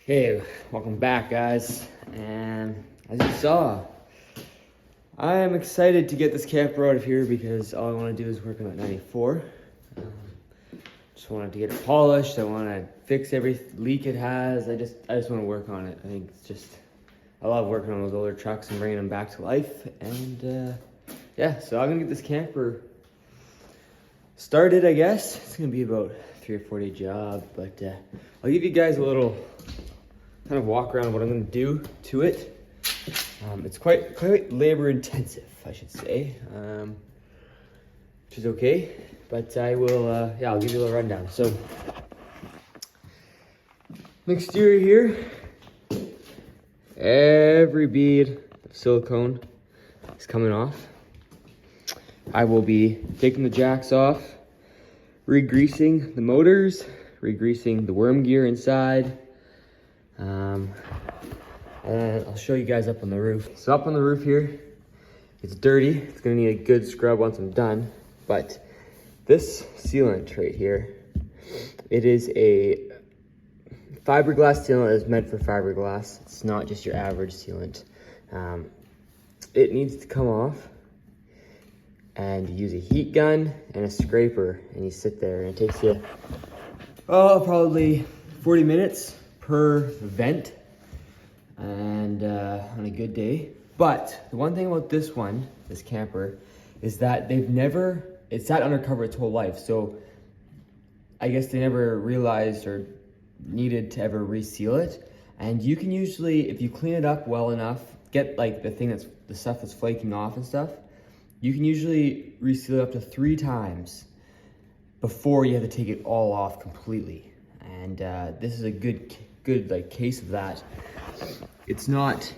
Hey, welcome back, guys. And as you saw, I am excited to get this camper out of here because all I want to do is work on that 94. Just wanted to get it polished. I want to fix every leak it has. I just want to work on it. I think it's just, I love working on those older trucks and bringing them back to life. And yeah, so I'm gonna get this camper started, I guess. It's gonna be about 3 or 4 day job, but I'll give you guys a little kind of walk around what I'm going to do to it. It's quite labor intensive, I should say, which is okay, but I will, yeah, I'll give you a little rundown. So, exterior here, every bead of silicone is coming off. I will be taking the jacks off, regreasing the motors, regreasing the worm gear inside. And I'll show you guys up on the roof. So up on the roof here, it's dirty. It's gonna need a good scrub once I'm done. But this sealant right here, it is a fiberglass sealant. It's meant for fiberglass. It's not just your average sealant. It needs to come off, and you use a heat gun and a scraper, and you sit there, and it takes you, probably 40 minutes per vent, and on a good day. But the one thing about this camper, is that it sat undercover its whole life. So I guess they never realized or needed to ever reseal it. And you can usually, if you clean it up well enough, get like the stuff that's flaking off and stuff, you can usually reseal it up to 3 times before you have to take it all off completely. And this is a good like case of that. It's not,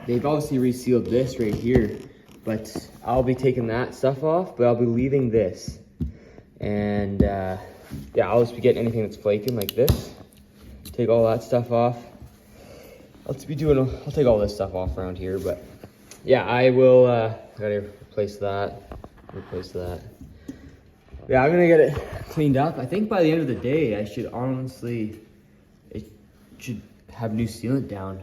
they've obviously resealed this right here, but I'll be taking that stuff off, but I'll be leaving this. And yeah, I'll just be getting anything that's flaking like this. Take all that stuff off. I'll take all this stuff off around here, but yeah, I will, gotta replace that. Yeah, I'm gonna get it cleaned up. I think by the end of the day, it should have new sealant down.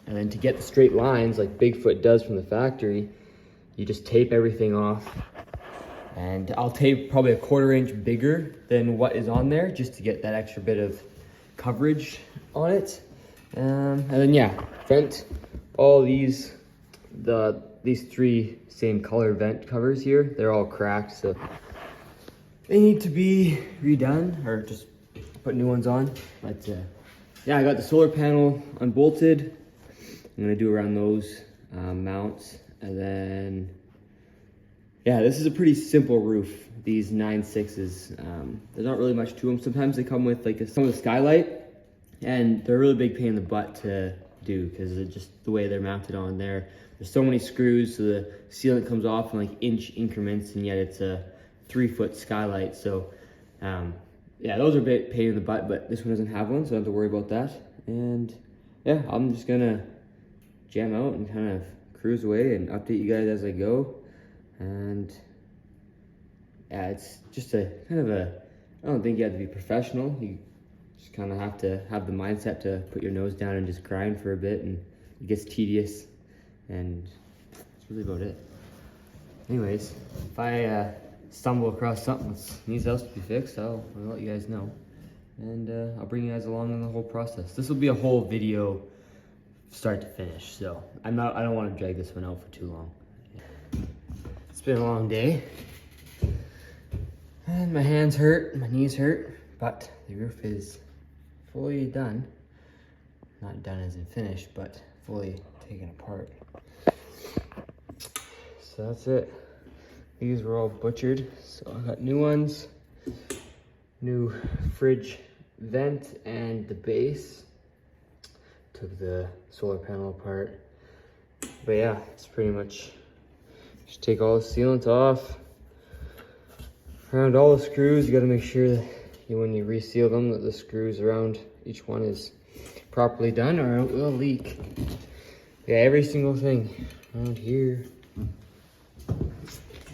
And then to get the straight lines like Bigfoot does from the factory, you just tape everything off. And I'll tape probably a 1/4 inch bigger than what is on there, just to get that extra bit of coverage on it. And then yeah, vent all these 3 same color vent covers here. They're all cracked, so they need to be redone or just put new ones on. But yeah, I got the solar panel unbolted. I'm gonna do around those mounts, and then yeah, this is a pretty simple roof. These 9.6s, there's not really much to them. Sometimes they come with like some of the skylight, and they're a really big pain in the butt to do because it's just the way they're mounted on there. There's so many screws, so the sealant comes off in like inch increments, and yet it's a 3-foot skylight. So yeah, those are a bit pain in the butt, but this one doesn't have one, so I don't have to worry about that. And yeah, I'm just gonna jam out and kind of cruise away and update you guys as I go. And yeah, it's just a kind of I don't think you have to be professional. You just kind of have to have the mindset to put your nose down and just grind for a bit, and it gets tedious, and that's really about it. Anyways, if I stumble across something that needs else to be fixed, I'll let you guys know, and I'll bring you guys along in the whole process. This will be a whole video start to finish, so I don't want to drag this one out for too long. It's been a long day, and my hands hurt, my knees hurt, but the roof is fully done. Not done as in finished, but fully taken apart. So that's it. These were all butchered, so I got new ones, new fridge vent and the base. Took the solar panel apart. But yeah, it's pretty much, just take all the sealant off. Around all the screws, you gotta make sure that when you reseal them, that the screws around each one is properly done, or it will leak. Yeah, every single thing around here.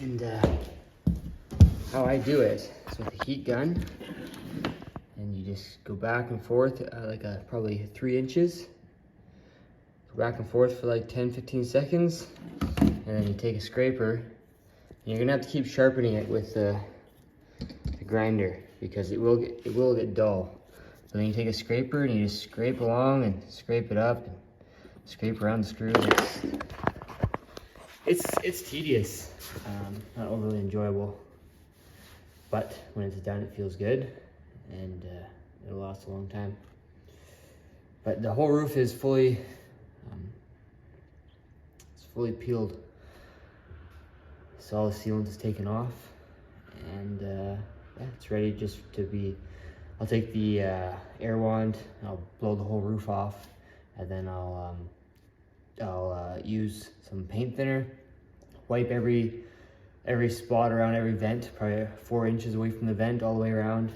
And how I do it is with a heat gun and you just go back and forth like probably 3 inches. Go back and forth for like 10-15 seconds, and then you take a scraper, and you're gonna have to keep sharpening it with the grinder because it will get dull. So then you take a scraper and you just scrape along and scrape it up and scrape around the screws. It's tedious, not overly enjoyable, but when it's done it feels good, and it'll last a long time. But the whole roof is fully peeled, so all the sealant is taken off, and yeah, it's ready just to be. I'll take the air wand, I'll blow the whole roof off, and then I'll use some paint thinner, wipe every spot around every vent, probably 4 inches away from the vent all the way around,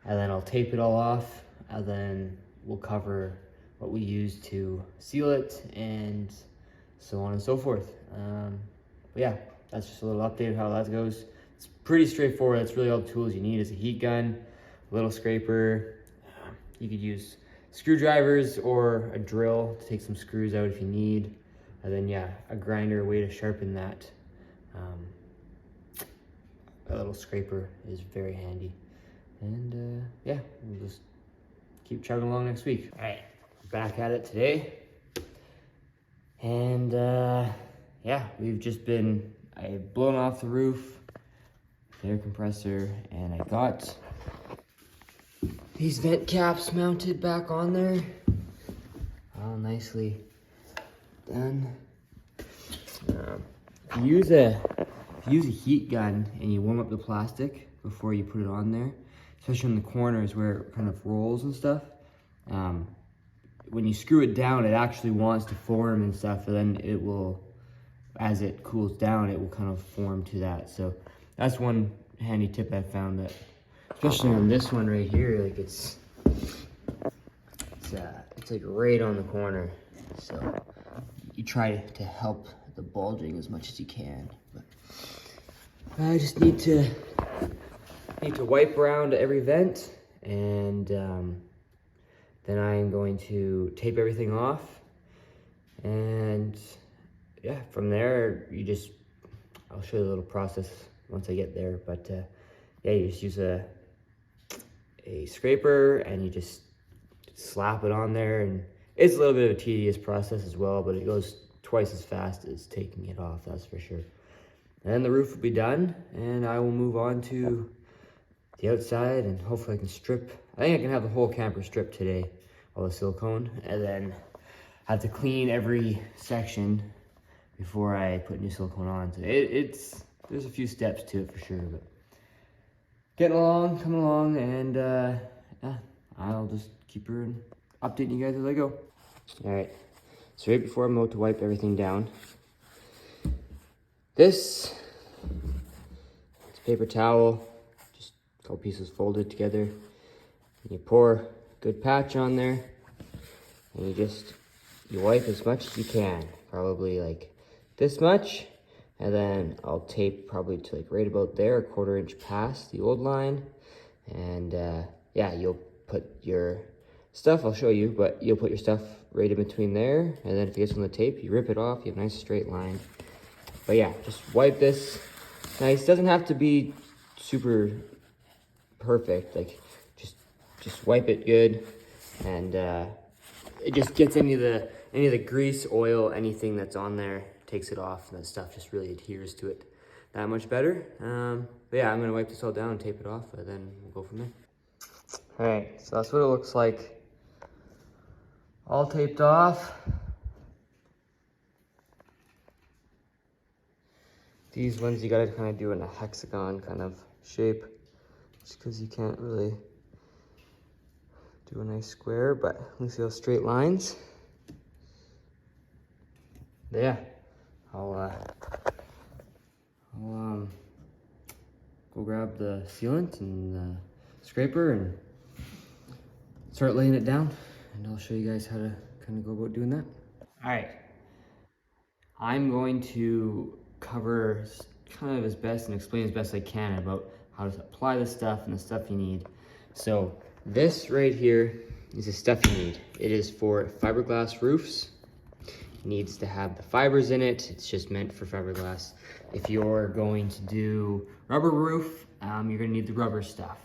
and then I'll tape it all off, and then we'll cover what we use to seal it, and so on and so forth. But yeah, that's just a little update of how that goes. It's pretty straightforward. That's really all the tools you need is a heat gun, a little scraper. You could use screwdrivers or a drill to take some screws out if you need. And then yeah, a grinder, a way to sharpen that. A little scraper is very handy. And yeah, we'll just keep chugging along next week. All right, back at it today. And yeah, I've blown off the roof, the air compressor, and I got these vent caps mounted back on there. All nicely done. If you use a heat gun and you warm up the plastic before you put it on there, especially in the corners where it kind of rolls and stuff, when you screw it down, it actually wants to form and stuff, and then it will, as it cools down, it will kind of form to that. So that's one handy tip I found, that especially on this one right here, like it's like right on the corner. So you try to help the bulging as much as you can. But I just need to wipe around every vent, and then I'm going to tape everything off, and yeah, from there I'll show you a little process once I get there. But yeah, you just use a scraper and you just slap it on there, and it's a little bit of a tedious process as well, but it goes twice as fast as taking it off, that's for sure. And then the roof will be done, and I will move on to the outside, and hopefully I can I think I can have the whole camper stripped today, all the silicone, and then I have to clean every section before I put new silicone on. So there's a few steps to it for sure, but coming along, and yeah, I'll just keep updating you guys as I go. All right, so right before I'm about to wipe everything down, it's paper towel, just a couple pieces folded together, and you pour a good patch on there, and you wipe as much as you can, probably like this much, and then I'll tape probably to like right about there, a 1/4 inch past the old line, and yeah, you'll put your stuff, I'll show you, but you'll put your stuff right in between there, and then if it gets on the tape, you rip it off, you have a nice straight line. But yeah, just wipe this nice. Doesn't have to be super perfect, like just wipe it good, and it just gets any of the grease, oil, anything that's on there, takes it off, and that stuff just really adheres to it that much better. But yeah, I'm gonna wipe this all down and tape it off, and then we'll go from there. All right, so that's what it looks like, all taped off. These ones you gotta kind of do in a hexagon kind of shape, just because you can't really do a nice square, but at least you have straight lines. But yeah, I'll go grab the sealant and the scraper and start laying it down, and I'll show you guys how to kind of go about doing that. All right, I'm going to cover kind of as best and explain as best I can about how to apply this stuff and the stuff you need. So This right here is the stuff you need. It is for fiberglass roofs. It needs to have the fibers in it. It's just meant for fiberglass. If you're going to do rubber roof, you're gonna need the rubber stuff.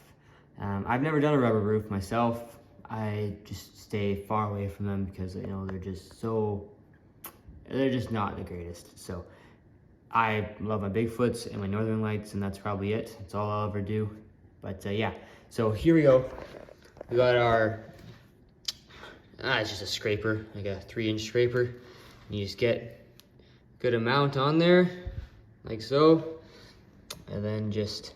I've never done a rubber roof myself. I just stay far away from them because you know they're just not the greatest. So I love my Bigfoots and my Northern Lights, and that's probably it. That's all I'll ever do. But yeah, so here we go. We got our, it's just a scraper, like a 3-inch scraper. And you just get a good amount on there, like so. And then just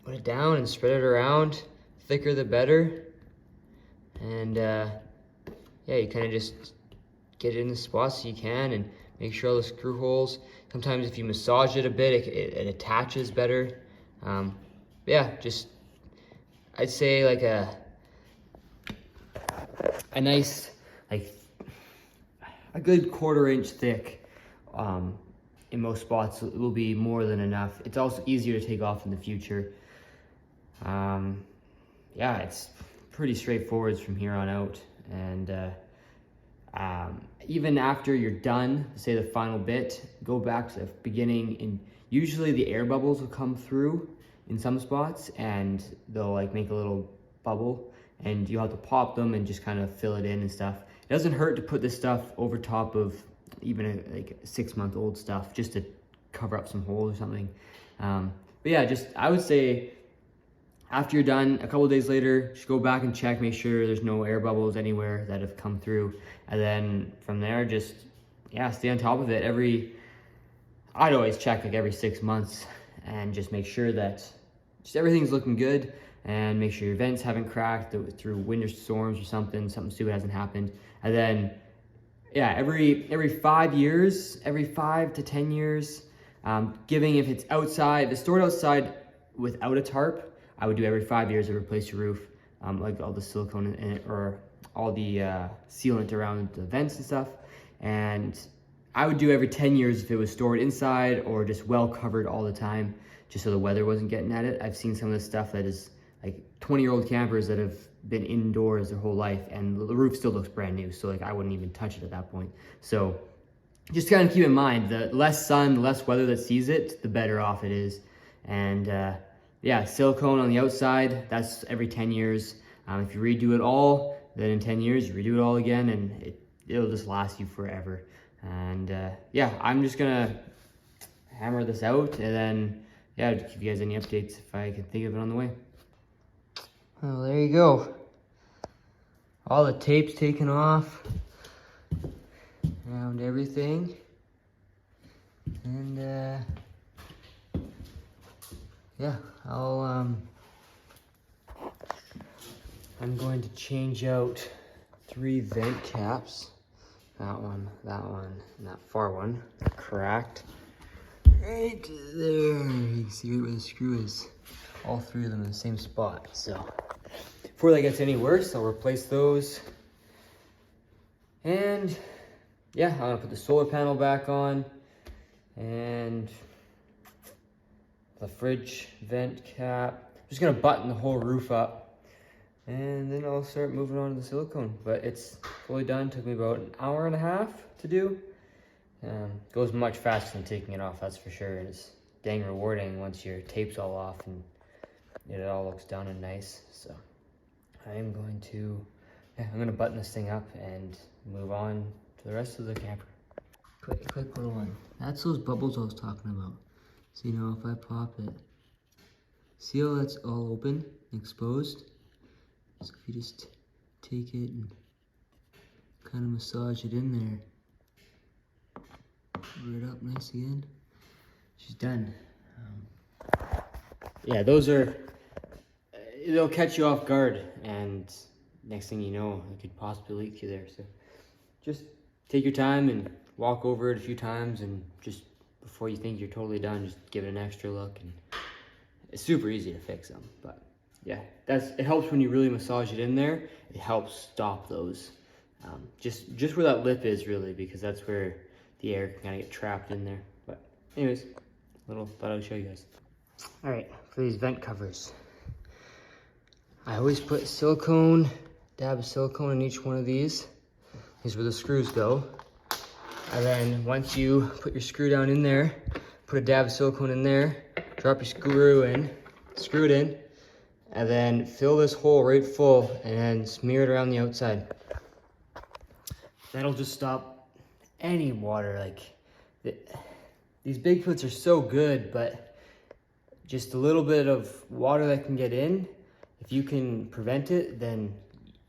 put it down and spread it around. Thicker the better. And yeah, you kind of just get it in the spots you can and make sure all the screw holes. Sometimes if you massage it a bit, it attaches better. Yeah, just, I'd say like a nice, like a good 1/4 inch thick. In most spots, it will be more than enough. It's also easier to take off in the future. Yeah, it's pretty straightforward from here on out. And even after you're done, say the final bit, go back to the beginning, and usually the air bubbles will come through in some spots and they'll like make a little bubble, and you have to pop them and just kind of fill it in and stuff. It doesn't hurt to put this stuff over top of even like 6-month-old stuff just to cover up some holes or something. But yeah, just I would say after you're done, a couple days later, just go back and check, make sure there's no air bubbles anywhere that have come through. And then from there, just, yeah, stay on top of it. I'd always check like every 6 months and just make sure that just everything's looking good, and make sure your vents haven't cracked through winter storms or something stupid hasn't happened. And then, yeah, every 5 years, every 5 to 10 years, giving, if it's outside, if it's stored outside without a tarp, I would do every 5 years to replace your roof, like all the silicone in it or all the sealant around the vents and stuff. And I would do every 10 years if it was stored inside or just well covered all the time, just so the weather wasn't getting at it. I've seen some of this stuff that is like 20-year-old campers that have been indoors their whole life and the roof still looks brand new. So like I wouldn't even touch it at that point. So just kind of keep in mind, the less sun, the less weather that sees it, the better off it is. And yeah, silicone on the outside, that's every 10 years. If you redo it all, then in 10 years, you redo it all again, and it'll just last you forever. And yeah, I'm just gonna hammer this out, and then, yeah, I'll give you guys any updates if I can think of it on the way. Well, there you go. All the tape's taken off around everything. And yeah, I'm going to change out 3 vent caps. That one, and that far one are cracked. Right there, you can see right where the screw is. All 3 of them in the same spot. So before that gets any worse, I'll replace those. And yeah, I'm gonna put the solar panel back on, and the fridge vent cap. I'm just gonna button the whole roof up, and then I'll start moving on to the silicone. But it's fully done. Took me about an hour and a half to do. Goes much faster than taking it off, that's for sure. And it's dang rewarding once your tape's all off and it all looks done and nice. So I'm gonna button this thing up and move on to the rest of the camper. Quick little one. That's those bubbles I was talking about. So, you know, if I pop it, see how that's all open, exposed? So if you just take it and kind of massage it in there, cover it up nice again, she's done. Yeah, those are, they'll catch you off guard, and next thing you know, it could possibly leak through there. So just take your time and walk over it a few times, and just before you think you're totally done, just give it an extra look. And it's super easy to fix them. But yeah, it helps when you really massage it in there. It helps stop those, just where that lip is, really, because that's where the air can kind of get trapped in there. But anyways, thought I would show you guys. All right, for these vent covers, I always put silicone, dab of silicone in each one of these. These are where the screws go. And then once you put your screw down in there, put a dab of silicone in there, drop your screw in, screw it in, and then fill this hole right full and then smear it around the outside. That'll just stop any water. These Bigfoots are so good, but just a little bit of water that can get in, if you can prevent it, then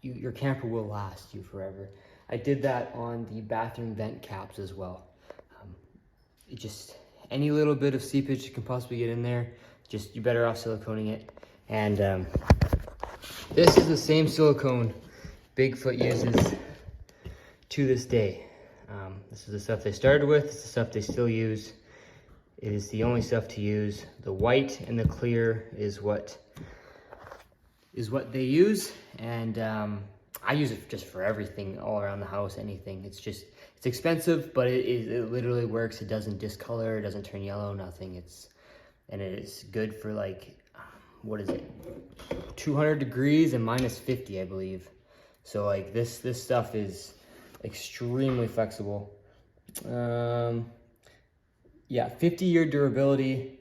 your camper will last you forever. I did that on the bathroom vent caps as well. Any little bit of seepage you can possibly get in there, you're better off siliconing it. And this is the same silicone Bigfoot uses to this day. This is the stuff they started with, it's the stuff they still use. It is the only stuff to use. The white and the clear is what they use. And I use it just for everything all around the house, anything. It's expensive, but it literally works. It doesn't discolor, it doesn't turn yellow, nothing. And it is good for what is it? 200 degrees and -50, I believe. So this stuff is extremely flexible. Yeah, 50-year durability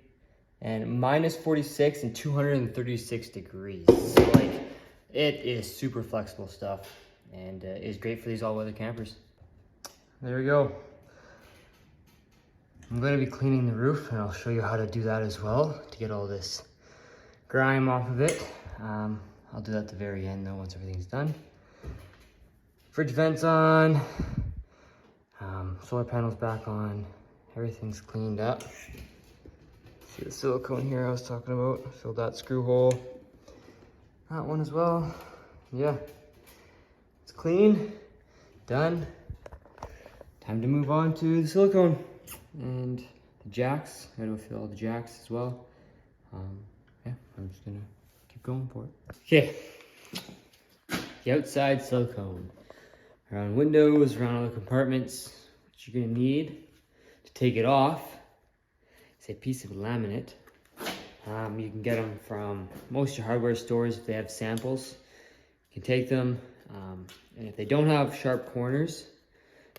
and -46 and 236 degrees. So it is super flexible stuff and is great for these all-weather campers. There we go. I'm going to be cleaning the roof and I'll show you how to do that as well to get all this grime off of it. I'll do that at the very end though, once everything's done. Fridge vents on, solar panels back on, everything's cleaned up. See the silicone here I was talking about, filled that screw hole. That one as well. Yeah, it's clean, done. Time to move on to the silicone and the jacks. I gotta fill all the jacks as well. Yeah, I'm just gonna keep going for it. Okay, the outside silicone. Around windows, around all the compartments. What you're gonna need to take it off is a piece of laminate. You can get them from most of your hardware stores if they have samples. You can take them, and if they don't have sharp corners,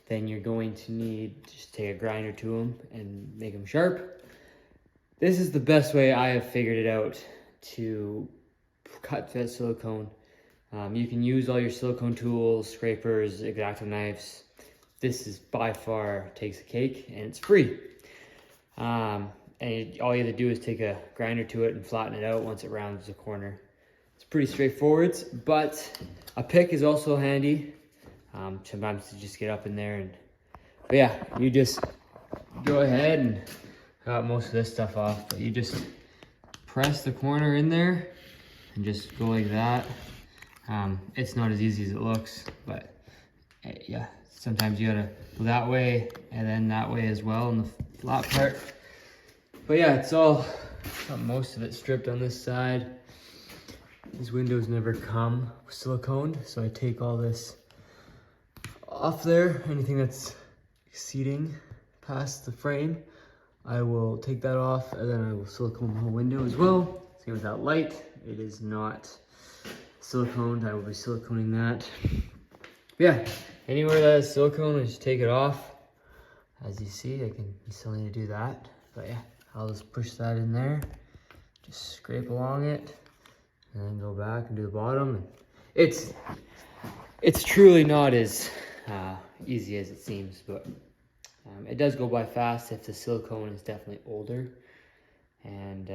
then you're going to need to just take a grinder to them and make them sharp. This is the best way I have figured it out to cut that silicone. You can use all your silicone tools, scrapers, X-Acto knives. This is by far takes the cake and it's free. And all you have to do is take a grinder to it and flatten it out once it rounds the corner. It's pretty straightforward, but a pick is also handy. Sometimes to just get up in there but yeah, you just go ahead and got most of this stuff off, but you just press the corner in there and just go like that. It's not as easy as it looks, but yeah, sometimes you gotta go that way and then that way as well in the flat part. But yeah, it's all, got most of it stripped on this side. These windows never come siliconed, so I take all this off there. Anything that's exceeding past the frame, I will take that off and then I will silicone the whole window as well. Same with that light, it is not siliconed, I will be siliconing that. Yeah, anywhere that has silicone, I just take it off. As you see, I still need to do that, but yeah, I'll just push that in there, just scrape along it, and then go back and do the bottom. It's truly not as easy as it seems, but it does go by fast if the silicone is definitely older. And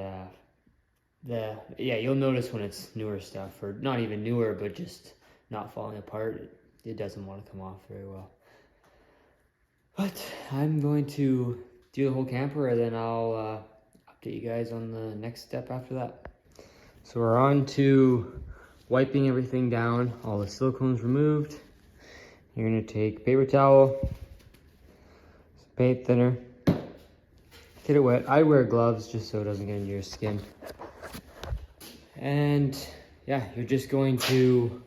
you'll notice when it's newer stuff, or not even newer, but just not falling apart, it doesn't want to come off very well. But I'm going to do the whole camper and then I'll update you guys on the next step after that. So we're on to wiping everything down, all the silicone's removed. You're gonna take paper towel, some paint thinner, get it wet. I wear gloves just so it doesn't get into your skin. And yeah, you're just going to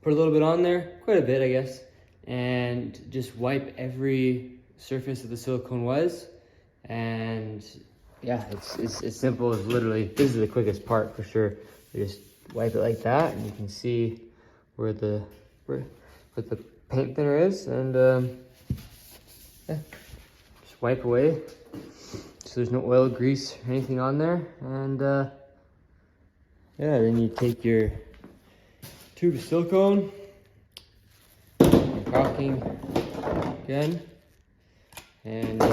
put a little bit on there, quite a bit I guess, and just wipe every surface that the silicone was. And yeah, it's as simple as literally, this is the quickest part for sure. You just wipe it like that, and you can see where the paint thinner is, and yeah, just wipe away so there's no oil, grease, or anything on there. And yeah, then you take your tube of silicone, caulking again, and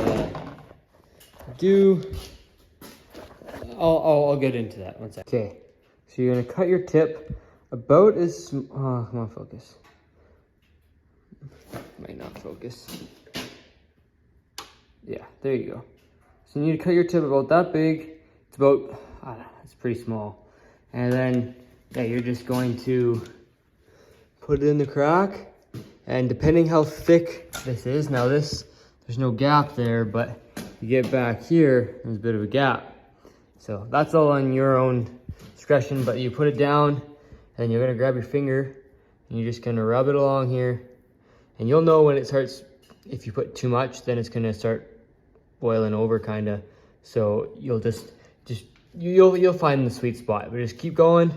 I'll get into that one second. Okay, so you're gonna cut your tip about as come on, focus. Might not focus. Yeah, there you go. So you need to cut your tip about that big. It's about, I don't know, it's pretty small. And then, yeah, you're just going to put it in the crack. And depending how thick this is, now there's no gap there, but you get back here, there's a bit of a gap. So that's all on your own discretion, but you put it down, and you're gonna grab your finger, and you're just gonna rub it along here. And you'll know when it starts, if you put too much, then it's gonna start boiling over kinda. So you'll you'll find the sweet spot, but just keep going.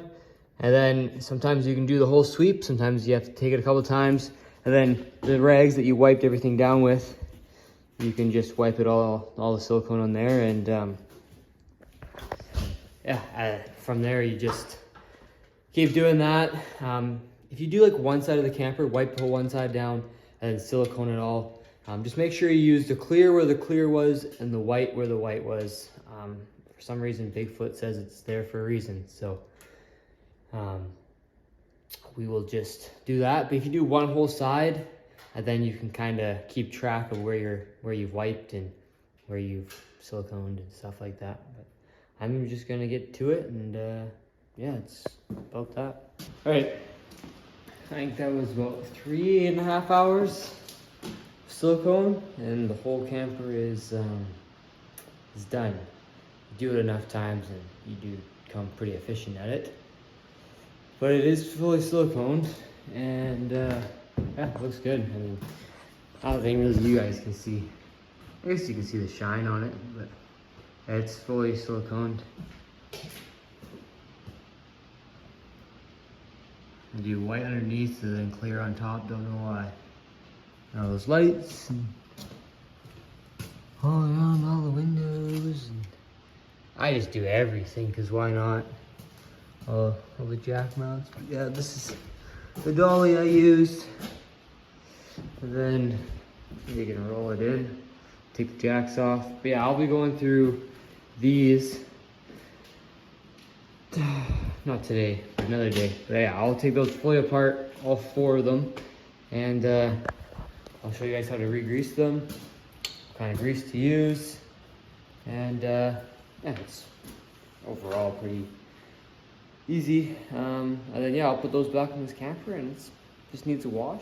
And then sometimes you can do the whole sweep. Sometimes you have to take it a couple times. And then the rags that you wiped everything down with, you can just wipe it all the silicone on there. And yeah, from there you just keep doing that. If you do like one side of the camper, wipe the whole one side down and then silicone it all. Just make sure you use the clear where the clear was and the white where the white was. For some reason, Bigfoot says it's there for a reason. So we will just do that. But if you do one whole side, and then you can kind of keep track of where you've wiped and where you've siliconed and stuff like that. But I'm just gonna get to it, and yeah, it's about that. All right, I think that was about 3.5 hours of silicone, and the whole camper is done. You do it enough times, and you do become pretty efficient at it. But it is fully siliconed, and yeah, it looks good. I mean, I don't think really you guys can see. I guess you can see the shine on it, but it's fully siliconed. And do white underneath and then clear on top, don't know why. Now those lights, and all around all the windows. And I just do everything, because why not? All the jack mounts. But yeah, this is the dolly I used. And then you're gonna roll it in, take the jacks off. But yeah, I'll be going through these, not today, but another day. But yeah, I'll take those fully apart, all 4 of them, and I'll show you guys how to re-grease them, what kind of grease to use, and yeah, it's overall pretty easy. And then yeah, I'll put those back in this camper, and it just needs a wash,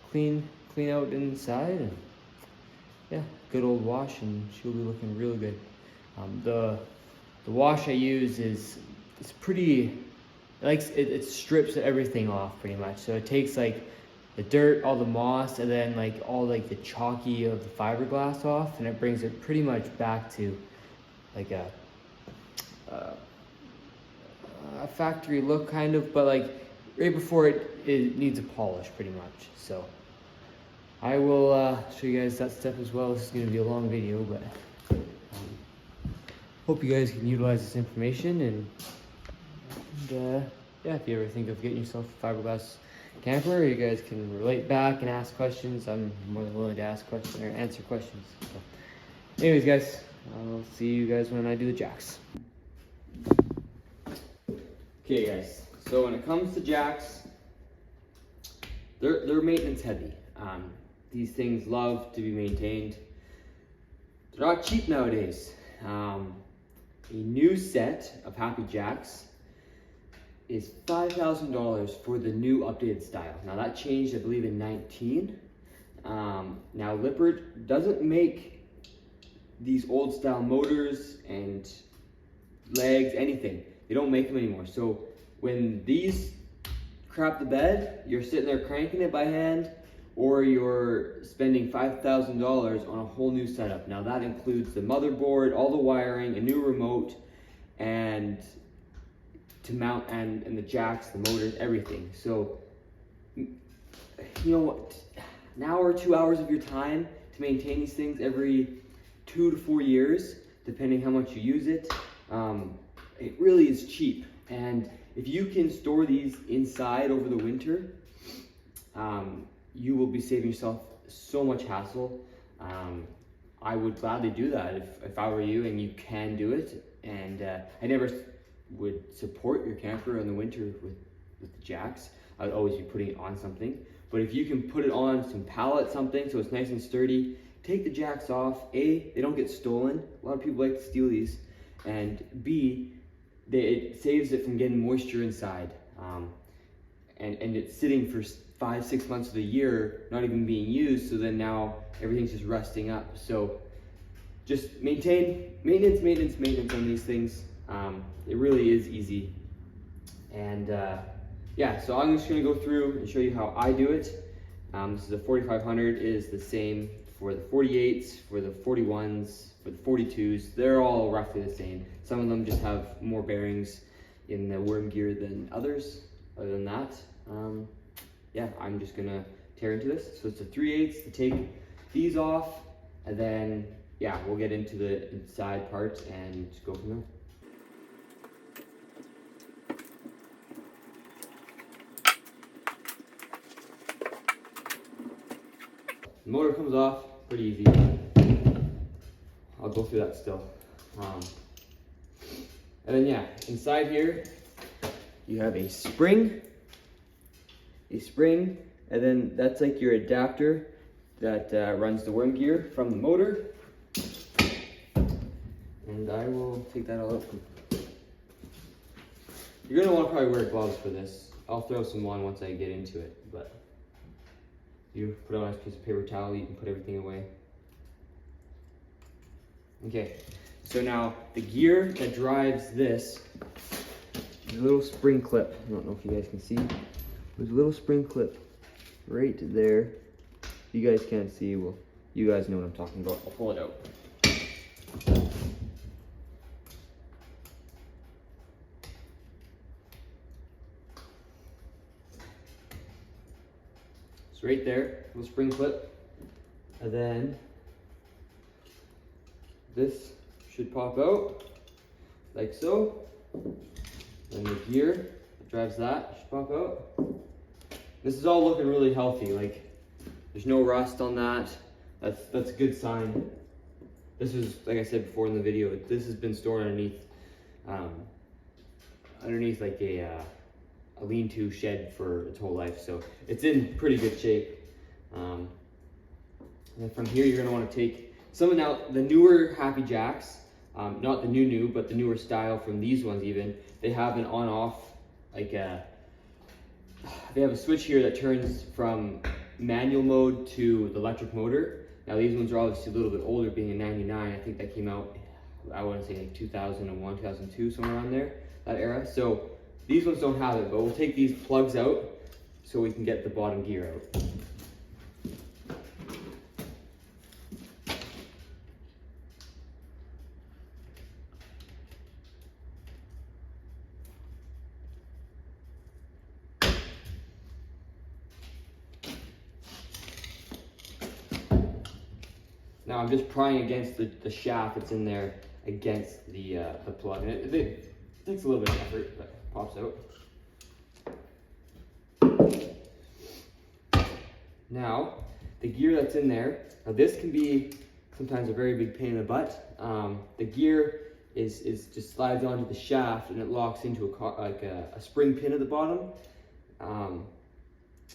clean out inside, and yeah, good old wash, and she'll be looking really good. The wash I use it's pretty, it strips everything off pretty much. So it takes like the dirt, all the moss, and then like all like the chalky of the fiberglass off, and it brings it pretty much back to like a factory look kind of, but like right before it needs a polish pretty much. So I will show you guys that step as well. This is going to be a long video, but hope you guys can utilize this information, and yeah, if you ever think of getting yourself a fiberglass camper, you guys can relate back and ask questions. I'm more than willing to ask questions or answer questions. So anyways guys, I'll see you guys when I do the jacks. Okay guys, so when it comes to jacks, they're maintenance heavy. These things love to be maintained. They're not cheap nowadays. A new set of happijacs is $5,000 for the new updated style. Now that changed, I believe, in 19. Now Lippert doesn't make these old style motors and legs, anything. They don't make them anymore. So when these crap the bed, you're sitting there cranking it by hand, or you're spending $5,000 on a whole new setup. Now that includes the motherboard, all the wiring, a new remote, and to mount and the jacks, the motors, everything. So, you know, an hour, 2 hours of your time to maintain these things every 2 to 4 years, depending how much you use it. It really is cheap. And if you can store these inside over the winter, you will be saving yourself so much hassle. I would gladly do that if I were you and you can do it. And I never would support your camper in the winter with the jacks. I would always be putting it on something. But if you can put it on some pallet, something, so it's nice and sturdy, take the jacks off. A, they don't get stolen. A lot of people like to steal these. And B, it saves it from getting moisture inside. And it's sitting for 5-6 months of the year, not even being used, so then now everything's just rusting up. So just maintenance on these things. It really is easy. And yeah, so I'm just gonna go through and show you how I do it. This is a 4500, it is the same for the 48s, for the 41s, for the 42s. They're all roughly the same. Some of them just have more bearings in the worm gear than others. Other than that, yeah, I'm just gonna tear into this. So it's a 3/8 to take these off, and then yeah, we'll get into the inside parts and just go from there. The motor comes off pretty easy. I'll go through that still. And then yeah, inside here you have a spring, and then that's like your adapter that runs the worm gear from the motor. And I will take that all out. You're gonna want to probably wear gloves for this. I'll throw some on once I get into it, but you put on a nice piece of paper towel, you can put everything away. Okay, so now the gear that drives this, there's a little spring clip. I don't know if you guys can see. There's a little spring clip right there. If you guys can't see, well, you guys know what I'm talking about. I'll pull it out. It's right there, little spring clip. And then this should pop out like so. And the gear that drives that should pop out. This is all looking really healthy. Like, there's no rust on that. That's a good sign. This is, like I said before in the video, this has been stored underneath like a lean-to shed for its whole life, so it's in pretty good shape. And then from here, you're gonna want to take some of now the newer happijacs, not the new, but the newer style from these ones even. They have an on-off, like they have a switch here that turns from manual mode to the electric motor. Now these ones are obviously a little bit older, being a 99. I think that came out, I want to say like 2001, 2002, somewhere around there, that era. So these ones don't have it, but we'll take these plugs out so we can get the bottom gear out. Now I'm just prying against the shaft that's in there against the plug. And it takes a little bit of effort, but it pops out. Now, the gear that's in there, now this can be sometimes a very big pain in the butt. The gear is just slides onto the shaft and it locks into a spring pin at the bottom.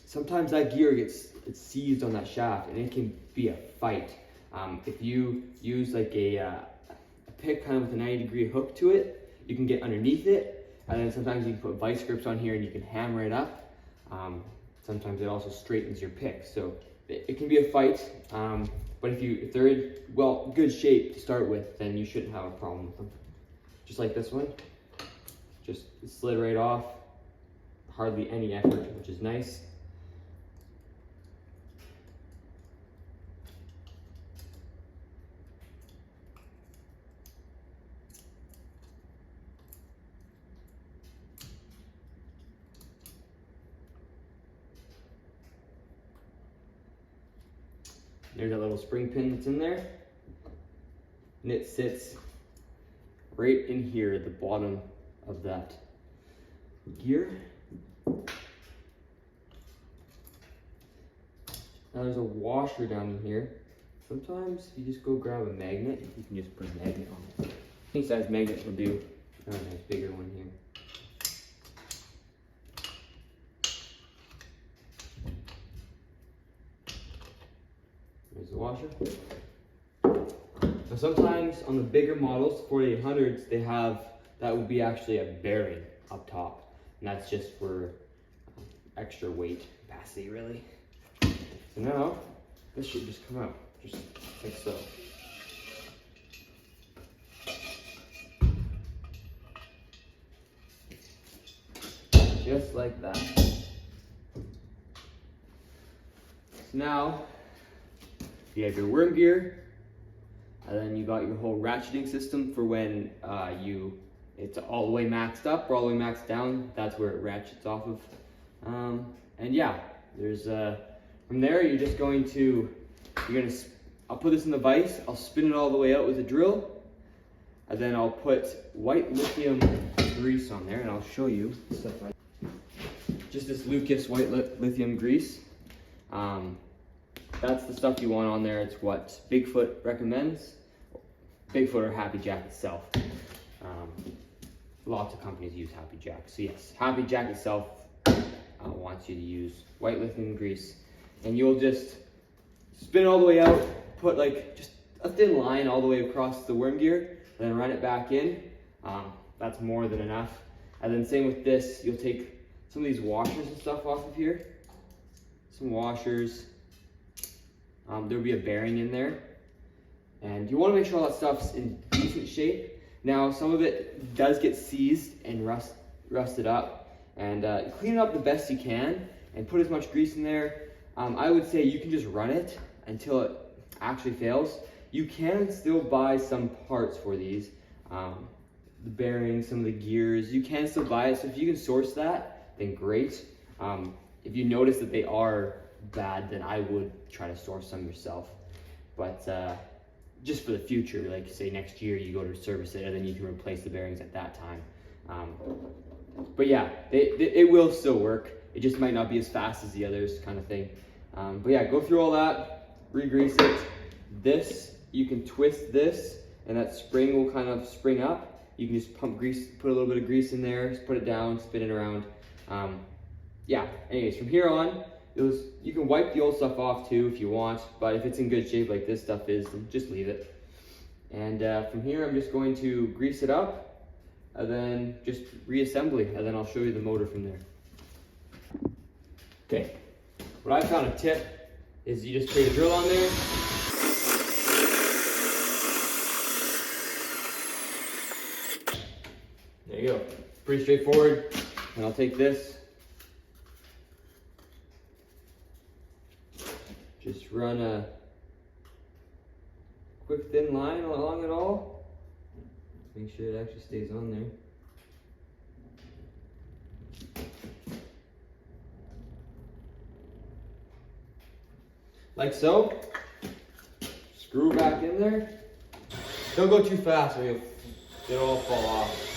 Sometimes that gear it's seized on that shaft and it can be a fight. If you use like a pick kind of with a 90-degree hook to it, you can get underneath it, and then sometimes you can put vice grips on here and you can hammer it up. Sometimes it also straightens your pick, so it can be a fight. But if they're in good shape to start with, then you shouldn't have a problem with them. Just like this one, just slid right off, hardly any effort, which is nice. There's that little spring pin that's in there. And it sits right in here at the bottom of that gear. Now there's a washer down in here. Sometimes you just go grab a magnet, you can just put a magnet on it. Any size magnet will do. Oh, a nice bigger one here. There's the washer. Now sometimes on the bigger models, 4800s, they have, that would be actually a bearing up top. And that's just for extra weight capacity, really. So now, this should just come out, just like so. Just like that. So now, you have your worm gear, and then you got your whole ratcheting system for when it's all the way maxed up or all the way maxed down. That's where it ratchets off of. And yeah, there's from there you're just going to, I'll put this in the vise, I'll spin it all the way out with a drill, and then I'll put white lithium grease on there, and I'll show you stuff right. Just this Lucas white lithium grease. That's the stuff you want on there. It's what Bigfoot recommends. Bigfoot or Happyjac itself. Lots of companies use Happijacs. So yes, Happijac itself wants you to use white lithium grease. And you'll just spin it all the way out, put like just a thin line all the way across the worm gear, and then run it back in. That's more than enough. And then same with this, you'll take some of these washers and stuff off of here. Some washers. There'll be a bearing in there. And you want to make sure all that stuff's in decent shape. Now, some of it does get seized and rusted up. And clean it up the best you can and put as much grease in there. I would say you can just run it until it actually fails. You can still buy some parts for these. The bearings, some of the gears, you can still buy it. So if you can source that, then great. If you notice that they are bad, then I would try to source some yourself. But just for the future, like say next year you go to service it and then you can replace the bearings at that time. But yeah, it will still work. It just might not be as fast as the others, kind of thing. But yeah, go through all that, re-grease it. This, you can twist this and that spring will kind of spring up. You can just pump grease, put a little bit of grease in there, just put it down, spin it around. Yeah, anyways, from here on, you can wipe the old stuff off too if you want, but if it's in good shape like this stuff is, then just leave it. And from here, I'm just going to grease it up, and then just reassembly, and then I'll show you the motor from there. Okay, what I found a tip is you just put a drill on there. There you go, pretty straightforward. And I'll take this, just run a quick thin line along it all. Make sure it actually stays on there. Like so. Screw back in there. Don't go too fast or it'll all fall off.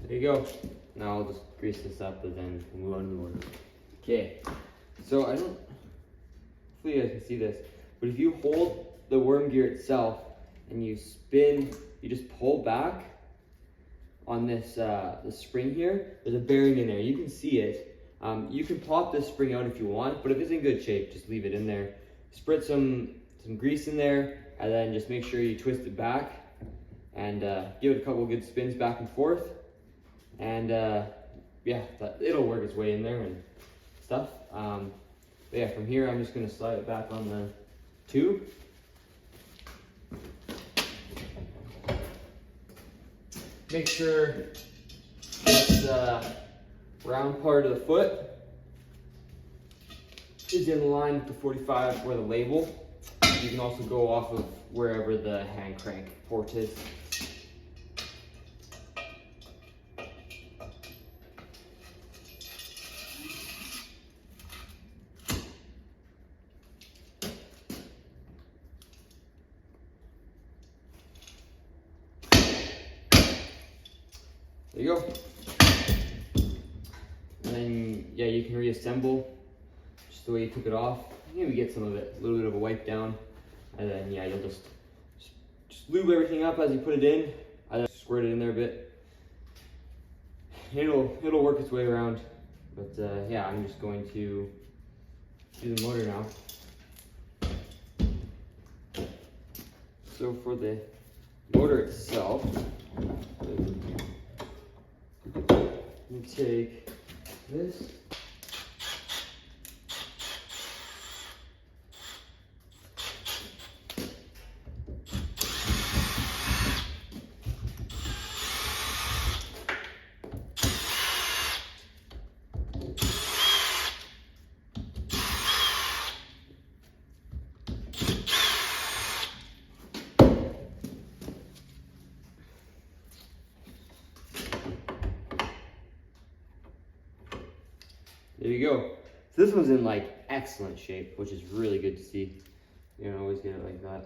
There you go. Now I'll just grease this up and then we'll move on to the motor. Okay, so hopefully you guys can see this, but if you hold the worm gear itself and you spin, you just pull back on this the spring here, there's a bearing in there. You can see it. You can pop this spring out if you want, but if it's in good shape, just leave it in there. Spritz some grease in there, and then just make sure you twist it back and give it a couple of good spins back and forth. And yeah, it'll work its way in there and stuff. But yeah, from here I'm just gonna slide it back on the tube. Make sure this round part of the foot is in line with the 45 for the label. You can also go off of wherever the hand crank port is. there you go. And then, yeah, you can reassemble just the way you took it off. Maybe get some of it, a little bit of a wipe down. And then, yeah, you'll just lube everything up as you put it in. I just squirt it in there a bit. It'll work its way around. But yeah, I'm just going to do the motor now. So for the motor itself, you take this. There you go. So this one's in like excellent shape, which is really good to see. You don't always get it like that.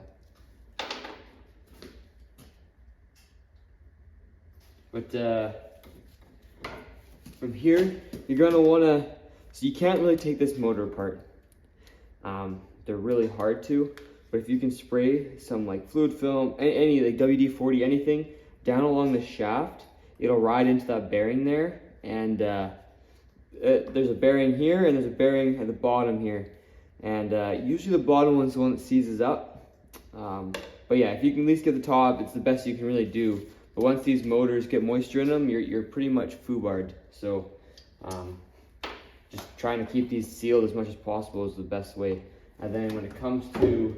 But from here, you're gonna wanna, so you can't really take this motor apart. They're really hard to, but if you can spray some like fluid film, any like WD-40, anything, down along the shaft, it'll ride into that bearing there, and there's a bearing here and there's a bearing at the bottom here, and usually the bottom one's the one that seizes up, but yeah, if you can at least get the top, it's the best you can really do. But once these motors get moisture in them, you're pretty much foobarred. So just trying to keep these sealed as much as possible is the best way. And then when it comes to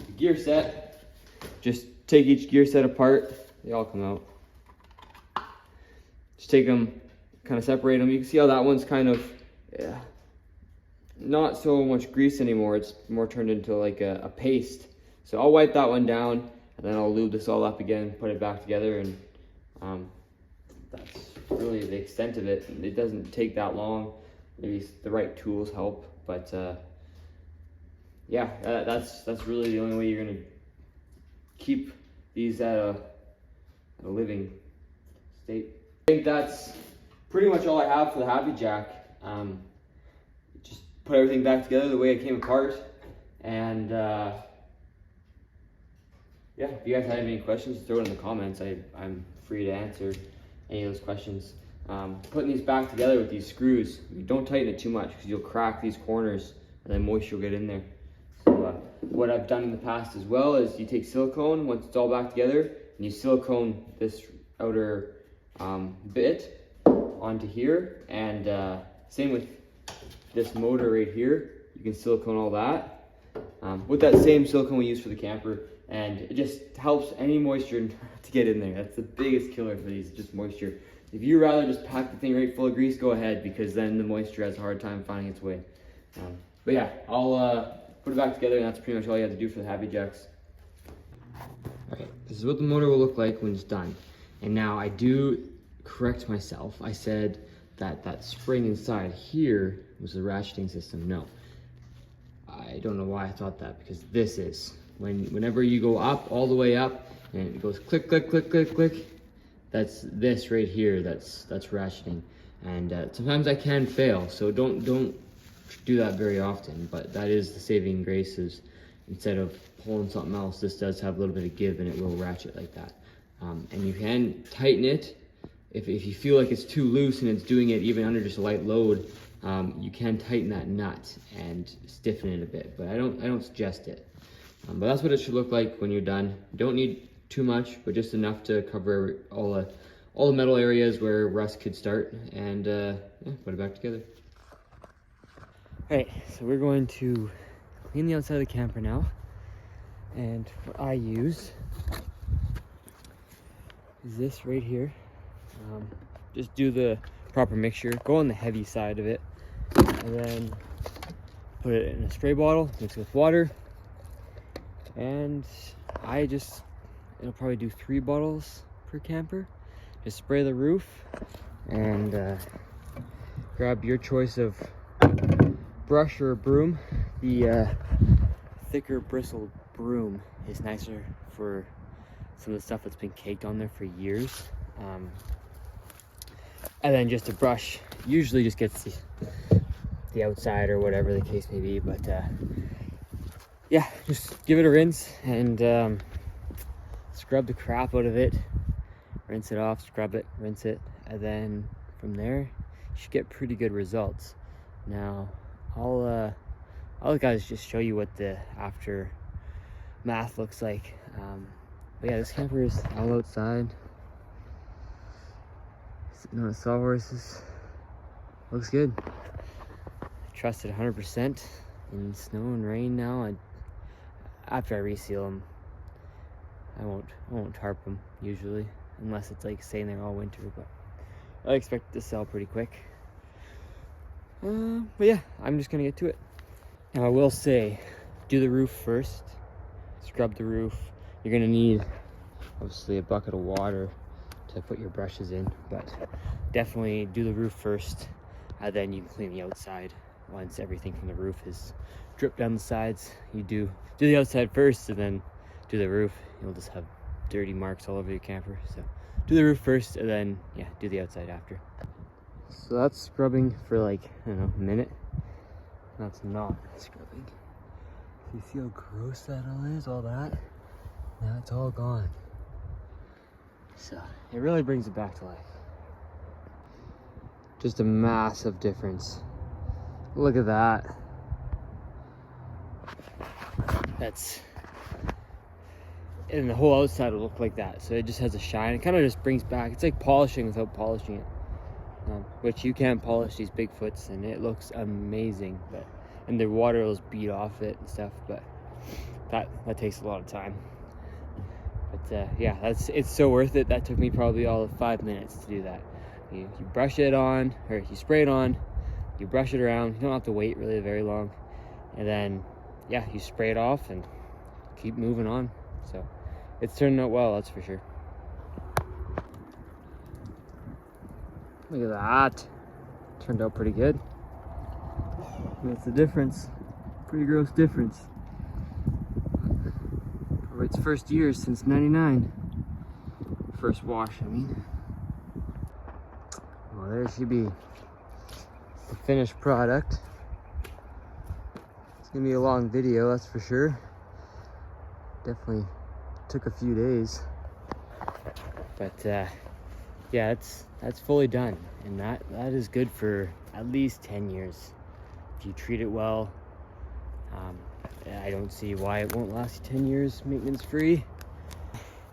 the gear set, just take each gear set apart. They all come out. Just take them, kind of separate them. You can see how that one's kind of not so much grease anymore. It's more turned into like a paste. So I'll wipe that one down, and then I'll lube this all up again, put it back together, and that's really the extent of it. It doesn't take that long. Maybe the right tools help, but yeah, that's really the only way you're gonna keep these at a living state. I think that's pretty much all I have for the Happy Jack. Just put everything back together the way it came apart, and yeah, if you guys have any questions, throw it in the comments. I'm free to answer any of those questions. Putting these back together with these screws, you don't tighten it too much because you'll crack these corners and then moisture will get in there. So what I've done in the past as well is you take silicone once it's all back together, and you silicone this outer bit onto here, and same with this motor right here. You can silicone all that with that same silicone we use for the camper, and it just helps any moisture to get in there. That's the biggest killer for these, just moisture. If you rather just pack the thing right full of grease, go ahead, because then the moisture has a hard time finding its way. But yeah, I'll put it back together, and that's pretty much all you have to do for the Happy Jacks. Alright, this is what the motor will look like when it's done. And now I do correct myself. I said that spring inside here was the ratcheting system. No, I don't know why I thought that, because this is. Whenever you go up, all the way up, and it goes click, click, click, click, click, that's this right here, that's ratcheting. And sometimes I can fail, so don't do that very often, but that is the saving grace. Is instead of pulling something else, this does have a little bit of give, and it will ratchet like that. And you can tighten it if you feel like it's too loose and it's doing it even under just a light load. You can tighten that nut and stiffen it a bit, but I don't suggest it. But that's what it should look like when you're done. You don't need too much, but just enough to cover all the metal areas where rust could start, and yeah, put it back together. Alright, so we're going to clean the outside of the camper now, and what I use is this right here. Just do the proper mixture, go on the heavy side of it, and then put it in a spray bottle, mix it with water, and it'll probably do 3 bottles per camper. Just spray the roof, and grab your choice of brush or broom. The thicker bristled broom is nicer for some of the stuff that's been caked on there for years. And then just a brush usually just gets the outside or whatever the case may be. But yeah, just give it a rinse and scrub the crap out of it. Rinse it off, scrub it, rinse it, and then from there you should get pretty good results. Now I'll guys just show you what the aftermath looks like. But yeah, this camper is all outside, sitting on sawhorses. Looks good. I trust it 100% in snow and rain now. After I reseal them, I won't tarp them usually, unless it's like staying there all winter, but I expect it to sell pretty quick. But yeah, I'm just gonna get to it. Now I will say, do the roof first, scrub the roof. You're gonna need obviously a bucket of water to put your brushes in, but definitely do the roof first, and then you can clean the outside. Once everything from the roof is dripped down the sides, you do the outside first and then do the roof. You'll just have dirty marks all over your camper. So do the roof first and then yeah, do the outside after. So that's scrubbing for like, I don't know, a minute. That's not scrubbing. So you see how gross that all is, all that? Now it's all gone. So it really brings it back to life. Just a massive difference. Look at that. And the whole outside will look like that. So it just has a shine. It kind of just brings back, it's like polishing without polishing it. Which you can polish these Bigfoots and it looks amazing. And the water will just beat off it and stuff, but that takes a lot of time. But yeah, it's so worth it. That took me probably all of 5 minutes to do that. You brush it on, or you spray it on, you brush it around. You don't have to wait really very long. And then, yeah, you spray it off and keep moving on. So it's turning out well, that's for sure. Look at that. Turned out pretty good. That's the difference. Pretty gross difference. For its first year since '99. First wash, I mean. Well, there she be. The finished product. It's gonna be a long video, that's for sure. Definitely took a few days. But yeah, that's fully done. And that is good for at least 10 years. If you treat it well, I don't see why it won't last you 10 years maintenance free.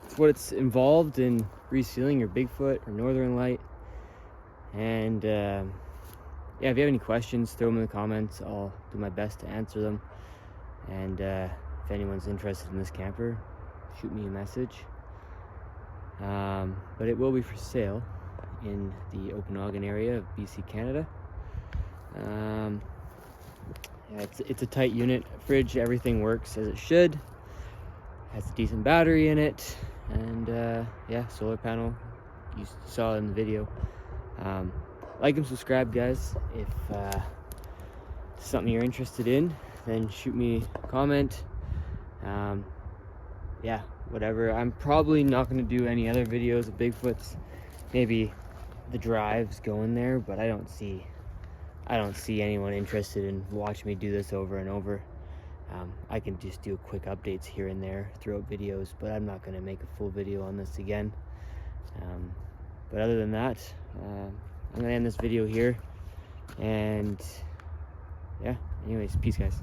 It's what it's involved in resealing your Bigfoot or Northern Light. And yeah, if you have any questions, throw them in the comments. I'll do my best to answer them. And if anyone's interested in this camper, shoot me a message. But it will be for sale in the Okanagan area of BC, Canada. Yeah, it's a tight unit. Fridge, everything works as it should. Has a decent battery in it, and yeah, solar panel. You saw it in the video. Like and subscribe, guys. If it's something you're interested in, then shoot me a comment. Yeah, whatever. I'm probably not going to do any other videos of Bigfoots. Maybe the drives going there, but I don't see anyone interested in watching me do this over and over. I can just do quick updates here and there throughout videos, but I'm not going to make a full video on this again. But other than that, I'm going to end this video here. And yeah, anyways, peace, guys.